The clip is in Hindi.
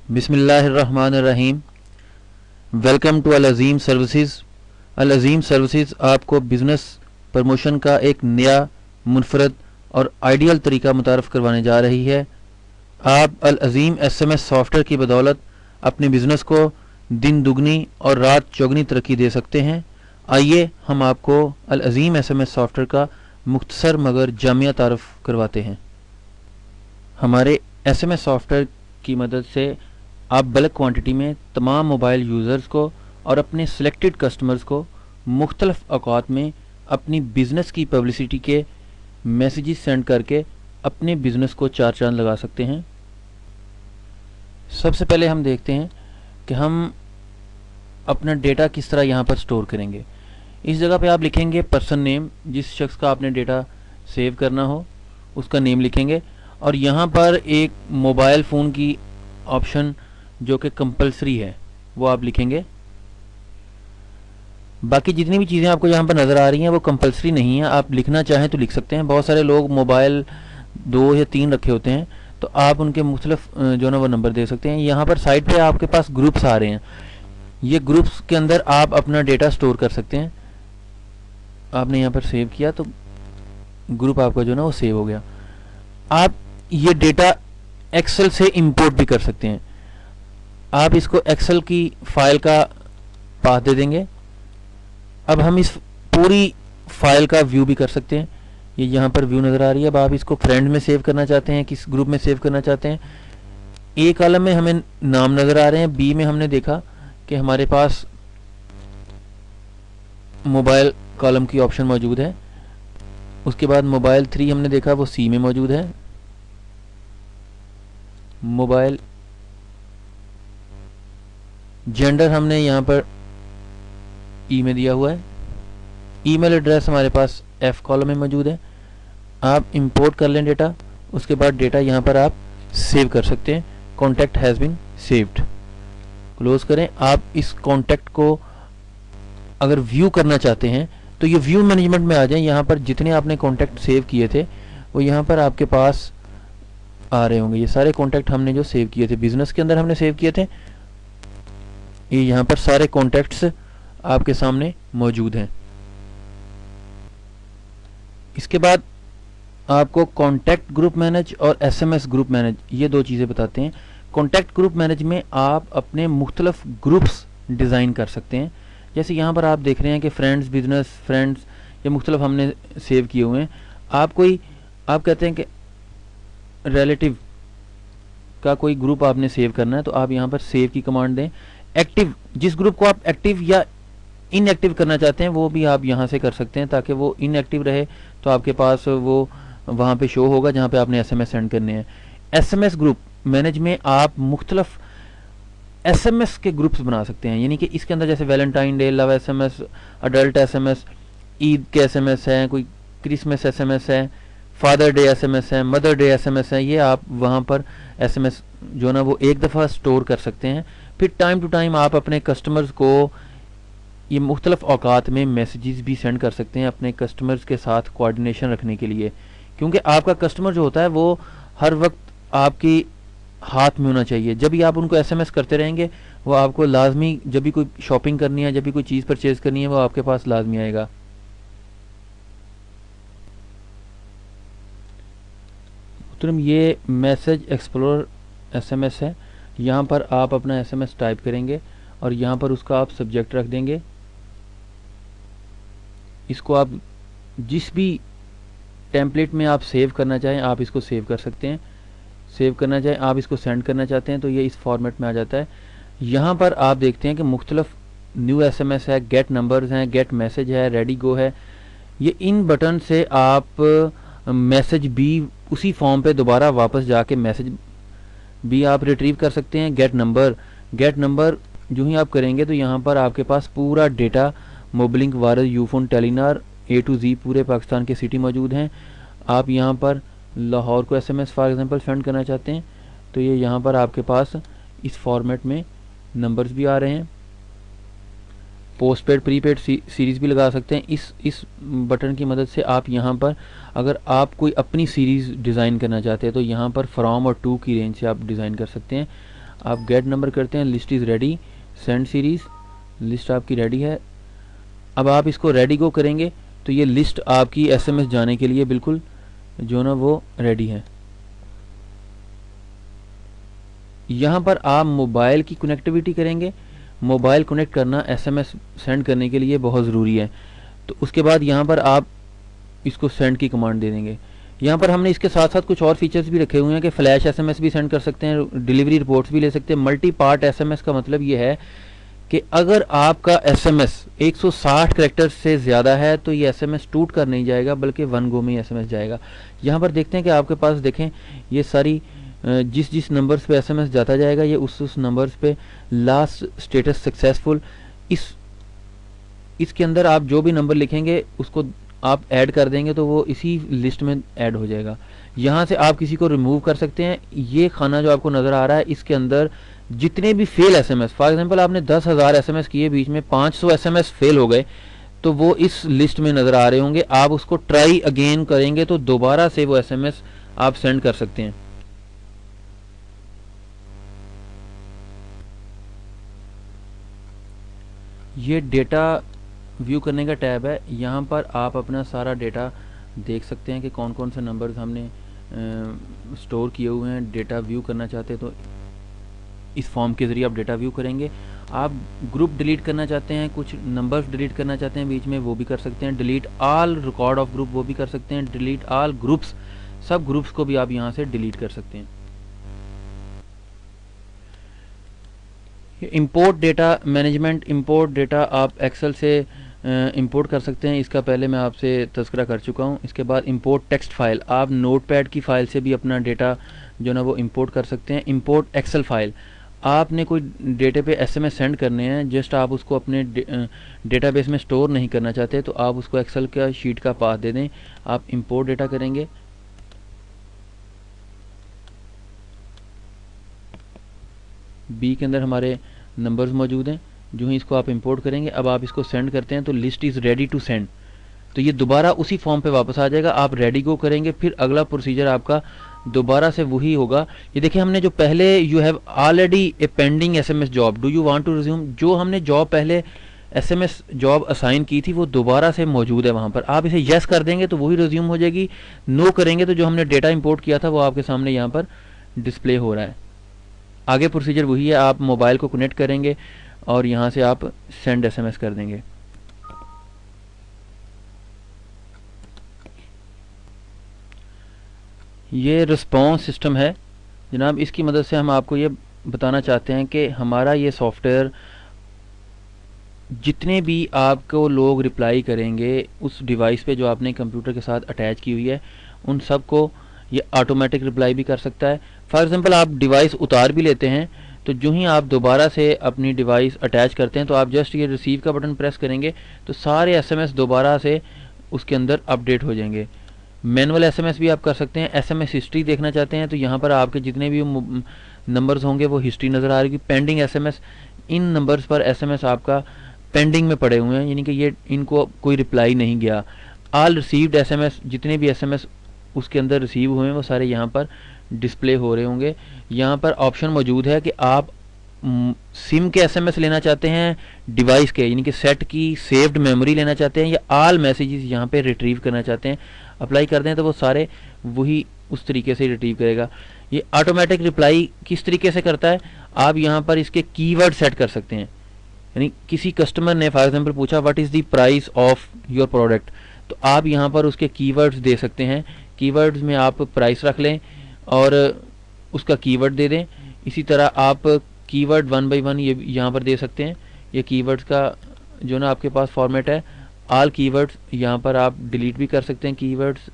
बिस्मिल्लाहिर्रहमानिर्रहीम। Welcome to Al Azeem services. Al Azeem services आपको बिज़नेस प्रमोशन का एक नया, मुनफरद और आइडियल तरीका मुतारफ़ करवाने जा रही है। आप अल अज़ीम SMS सॉफ्टवेयर की बदौलत अपने बिज़नेस को दिन दुगनी और रात चौगनी तरक्की दे सकते हैं। आइए हम आपको अल अज़ीम SMS सॉफ्टवेयर का मुख्तसर मगर जामिया तारुफ करवाते हैं। हमारे SMS सॉफ्टवेयर की मदद से आप बल्क क्वांटिटी में तमाम मोबाइल यूज़र्स को और अपने सिलेक्टेड कस्टमर्स को मुख्तलिफ औकात में अपनी बिज़नेस की पब्लिसिटी के मैसेजेस सेंड करके अपने बिज़नेस को चार चांद लगा सकते हैं। सबसे पहले हम देखते हैं कि हम अपना डेटा किस तरह यहाँ पर स्टोर करेंगे। इस जगह पे आप लिखेंगे पर्सन नेम, जिस शख्स का आपने डेटा सेव करना हो उसका नेम लिखेंगे, और यहाँ पर एक मोबाइल फ़ोन की ऑप्शन जो कि कंपलसरी है वो आप लिखेंगे। बाकी जितनी भी चीज़ें आपको यहाँ पर नज़र आ रही हैं वो कंपलसरी नहीं है, आप लिखना चाहें तो लिख सकते हैं। बहुत सारे लोग मोबाइल 2 या 3 रखे होते हैं तो आप उनके मुख्तलिफ जो ना वो नंबर दे सकते हैं। यहाँ पर साइड पे आपके पास ग्रुप्स आ रहे हैं, ये ग्रुप्स के अंदर आप अपना डेटा स्टोर कर सकते हैं। आपने यहाँ पर सेव किया तो ग्रुप आपका जो ना वो सेव हो गया। आप ये डेटा एक्सेल से इंपोर्ट भी कर सकते हैं। आप इसको एक्सेल की फाइल का पाथ दे देंगे। अब हम इस पूरी फाइल का व्यू भी कर सकते हैं। ये यहाँ पर व्यू नज़र आ रही है। अब आप इसको फ्रेंड में सेव करना चाहते हैं, किस ग्रुप में सेव करना चाहते हैं। ए कॉलम में हमें नाम नज़र आ रहे हैं, बी में हमने देखा कि हमारे पास मोबाइल कॉलम की ऑप्शन मौजूद है। उसके बाद मोबाइल 3 हमने देखा वो सी में मौजूद है। मोबाइल जेंडर हमने यहाँ पर ई में दिया हुआ है। ईमेल एड्रेस हमारे पास एफ कॉलम में मौजूद है। आप इंपोर्ट कर लें डेटा, उसके बाद डेटा यहाँ पर आप सेव कर सकते हैं। Contact has been saved, close करें। आप इस कॉन्टैक्ट को अगर व्यू करना चाहते हैं तो ये व्यू मैनेजमेंट में आ जाएं। यहाँ पर जितने आपने कॉन्टैक्ट सेव किए थे वो यहाँ पर आपके पास आ रहे होंगे। ये सारे कॉन्टैक्ट हमने जो सेव किए थे, बिजनेस के अंदर हमने सेव किए थे, ये यहाँ पर सारे कॉन्टैक्ट्स आपके सामने मौजूद हैं। इसके बाद आपको कॉन्टैक्ट ग्रुप मैनेज और SMS ग्रुप मैनेज, ये दो चीज़ें बताते हैं। कॉन्टैक्ट ग्रुप मैनेज में आप अपने मुख्तलिफ ग्रुप्स डिज़ाइन कर सकते हैं। जैसे यहाँ पर आप देख रहे हैं कि फ्रेंड्स, बिजनेस फ्रेंड्स, ये मुख्तलिफ हमने सेव किए हुए हैं। आप कहते हैं कि रिलेटिव का कोई ग्रुप आपने सेव करना है तो आप यहाँ पर सेव की कमांड दें। एक्टिव, जिस ग्रुप को आप एक्टिव या इनएक्टिव करना चाहते हैं वो भी आप यहाँ से कर सकते हैं, ताकि वो इनएक्टिव रहे तो आपके पास वो वहाँ पे शो होगा जहाँ पे आपने SMS सेंड करने हैं। SMS ग्रुप मैनेज में आप मुख्तलिफ SMS के ग्रुप्स बना सकते हैं, यानी कि इसके अंदर जैसे Valentine day love SMS, adult SMS, Eid के SMS हैं, कोई क्रिसमस SMS है, फादर डे SMS है, मदर डे SMS है। ये आप वहाँ पर SMS जो ना वो एक दफ़ा स्टोर कर सकते हैं। फिर टाइम टू टाइम आप अपने कस्टमर्स को ये मुख्तलिफ औकात में मैसेजेस भी सेंड कर सकते हैं अपने कस्टमर्स के साथ कोऑर्डिनेशन रखने के लिए, क्योंकि आपका कस्टमर जो होता है वो हर वक्त आपकी हाथ में होना चाहिए। जब भी आप उनको SMS करते रहेंगे वो आपको लाजमी, जब भी कोई शॉपिंग करनी है, जब भी कोई चीज़ परचेज़ करनी है, वो आपके पास लाजमी आएगा। ये मैसेज एक्सप्लोर SMS है। यहाँ पर आप अपना SMS टाइप करेंगे और यहाँ पर उसका आप सब्जेक्ट रख देंगे। इसको आप जिस भी टेम्पलेट में आप सेव करना चाहें आप इसको सेव कर सकते हैं। सेव करना चाहें, आप इसको सेंड करना चाहते हैं तो ये इस फॉर्मेट में आ जाता है। यहाँ पर आप देखते हैं कि मुख्तलिफ न्यू SMS है, गेट नंबर्स हैं, गेट मैसेज है, रेडी गो है। ये इन बटन से आप मैसेज भी उसी फॉर्म पे दोबारा वापस जाके मैसेज भी आप रिट्रीव कर सकते हैं। गेट नंबर जो ही आप करेंगे तो यहाँ पर आपके पास पूरा डेटा मोबलिंक, वारस, Ufone, Telenor A to Z पूरे पाकिस्तान के सिटी मौजूद हैं। आप यहाँ पर लाहौर को SMS फॉर एग्जांपल सेंड करना चाहते हैं तो ये यहाँ पर आपके पास इस फॉर्मेट में नंबर्स भी आ रहे हैं। पोस्टपेड प्रीपेड सीरीज़ भी लगा सकते हैं। इस बटन की मदद से आप यहाँ पर अगर आप कोई अपनी सीरीज़ डिज़ाइन करना चाहते हैं तो यहाँ पर फ्रॉम और टू की रेंज से आप डिज़ाइन कर सकते हैं। आप गेट नंबर करते हैं, list is ready, send series, list आपकी रेडी है। अब आप इसको रेडी को करेंगे तो ये लिस्ट आपकी एसएमएस जाने के लिए बिल्कुल जो ना वो रेडी है। यहाँ पर आप मोबाइल की कनेक्टिविटी करेंगे। मोबाइल कनेक्ट करना एसएमएस सेंड करने के लिए बहुत ज़रूरी है। तो उसके बाद यहाँ पर आप इसको सेंड की कमांड दे देंगे। यहाँ पर हमने इसके साथ साथ कुछ और फीचर्स भी रखे हुए हैं कि फ्लैश एसएमएस भी सेंड कर सकते हैं, डिलीवरी रिपोर्ट्स भी ले सकते हैं। मल्टी पार्ट एसएमएस का मतलब ये है कि अगर आपका एसएमएस 160 कैरेक्टर से ज़्यादा है तो ये एसएमएस टूट कर नहीं जाएगा बल्कि वन गो में एसएमएस जाएगा। यहाँ पर देखते हैं कि आपके पास देखें ये सारी जिस जिस नंबर्स पे एसएमएस जाता जाएगा ये उस नंबर्स पे लास्ट स्टेटस सक्सेसफुल, इसके अंदर आप जो भी नंबर लिखेंगे उसको आप ऐड कर देंगे तो वो इसी लिस्ट में ऐड हो जाएगा। यहाँ से आप किसी को रिमूव कर सकते हैं। ये खाना जो आपको नज़र आ रहा है इसके अंदर जितने भी फेल एसएमएस, फॉर एग्जांपल आपने 10,000 एसएमएस किए, बीच में 500 एसएमएस फेल हो गए तो वो इस लिस्ट में नज़र आ रहे होंगे। आप उसको ट्राई अगेन करेंगे तो दोबारा से वो एसएमएस आप सेंड कर सकते हैं। ये डेटा व्यू करने का टैब है। यहाँ पर आप अपना सारा डेटा देख सकते हैं कि कौन कौन से नंबर्स हमने स्टोर किए हुए हैं। डेटा व्यू करना चाहते हैं तो इस फॉर्म के ज़रिए आप डेटा व्यू करेंगे। आप ग्रुप डिलीट करना चाहते हैं, कुछ नंबर्स डिलीट करना चाहते हैं बीच में, वो भी कर सकते हैं। Delete all record of group वो भी कर सकते हैं। डिलीट ऑल ग्रुप्स, सब ग्रुप्स को भी आप यहाँ से डिलीट कर सकते हैं। Import data management, import data आप एक्सेल से इंपोर्ट कर सकते हैं। इसका पहले मैं आपसे तज़किरा कर चुका हूँ। इसके बाद इंपोर्ट टेक्स्ट फाइल, आप नोटपैड की फ़ाइल से भी अपना डेटा जो ना वो इंपोर्ट कर सकते हैं। इंपोर्ट एक्सेल फाइल, आपने कोई डेटे पे एसएमएस सेंड करने हैं, जस्ट आप उसको अपने डेटाबेस में स्टोर नहीं करना चाहते तो आप उसको एक्सेल का शीट का पाथ दे दें। आप इंपोर्ट डेटा करेंगे। बी के अंदर हमारे नंबर्स मौजूद हैं। जो ही इसको आप इंपोर्ट करेंगे, अब आप इसको सेंड करते हैं तो list is ready to send, तो ये दोबारा उसी फॉर्म पे वापस आ जाएगा। आप रेडी को करेंगे, फिर अगला प्रोसीजर आपका दोबारा से वही होगा। ये देखिए हमने जो पहले you have already a pending SMS job, do you want to resume, जो हमने जॉब पहले एसएमएस जॉब असाइन की थी वो दोबारा से मौजूद है वहाँ पर। आप इसे यस कर देंगे तो वही रिज्यूम हो जाएगी, नो करेंगे तो जो हमने डेटा इंपोर्ट किया था वो आपके सामने यहाँ पर डिस्प्ले हो रहा है। आगे प्रोसीजर वही है, आप मोबाइल को कनेक्ट करेंगे और यहाँ से आप सेंड एसएमएस कर देंगे। ये रिस्पॉन्स सिस्टम है जनाब, इसकी मदद से हम आपको ये बताना चाहते हैं कि हमारा ये सॉफ्टवेयर जितने भी आपको लोग रिप्लाई करेंगे उस डिवाइस पे जो आपने कंप्यूटर के साथ अटैच की हुई है उन सब को ये ऑटोमेटिक रिप्लाई भी कर सकता है। फॉर एग्जांपल आप डिवाइस उतार भी लेते हैं तो जो ही आप दोबारा से अपनी डिवाइस अटैच करते हैं तो आप जस्ट ये रिसीव का बटन प्रेस करेंगे तो सारे एसएमएस दोबारा से उसके अंदर अपडेट हो जाएंगे। मैनुअल एसएमएस भी आप कर सकते हैं। एसएमएस हिस्ट्री देखना चाहते हैं तो यहाँ पर आपके जितने भी नंबर्स होंगे वो हिस्ट्री नज़र आ रही है। पेंडिंग एसएमएस, इन नंबर्स पर एसएमएस आपका पेंडिंग में पड़े हुए हैं, यानी कि ये इनको कोई रिप्लाई नहीं गया। ऑल रिसीव्ड एसएमएस, जितने भी एसएमएस उसके अंदर रिसीव हुए हैं वो सारे यहाँ पर डिस्प्ले हो रहे होंगे। यहाँ पर ऑप्शन मौजूद है कि आप सिम के एसएमएस लेना चाहते हैं, डिवाइस के यानी कि सेट की सेव्ड मेमोरी लेना चाहते हैं, या ऑल मैसेजेस यहाँ पे रिट्रीव करना चाहते हैं। अप्लाई कर दें तो वो सारे वही उस तरीके से रिट्रीव करेगा। ये ऑटोमेटिक रिप्लाई किस तरीके से करता है, आप यहाँ पर इसके कीवर्ड सेट कर सकते हैं। यानी किसी कस्टमर ने फॉर एग्जांपल पूछा what is the price of your product, तो आप यहाँ पर उसके कीवर्ड्स दे सकते हैं। कीवर्ड्स में आप प्राइस रख लें और उसका कीवर्ड दे दें। इसी तरह आप कीवर्ड 1 by 1 ये यहाँ पर दे सकते हैं। ये कीवर्ड्स का जो ना आपके पास फॉर्मेट है, ऑल कीवर्ड्स यहाँ पर आप डिलीट भी कर सकते हैं कीवर्ड्स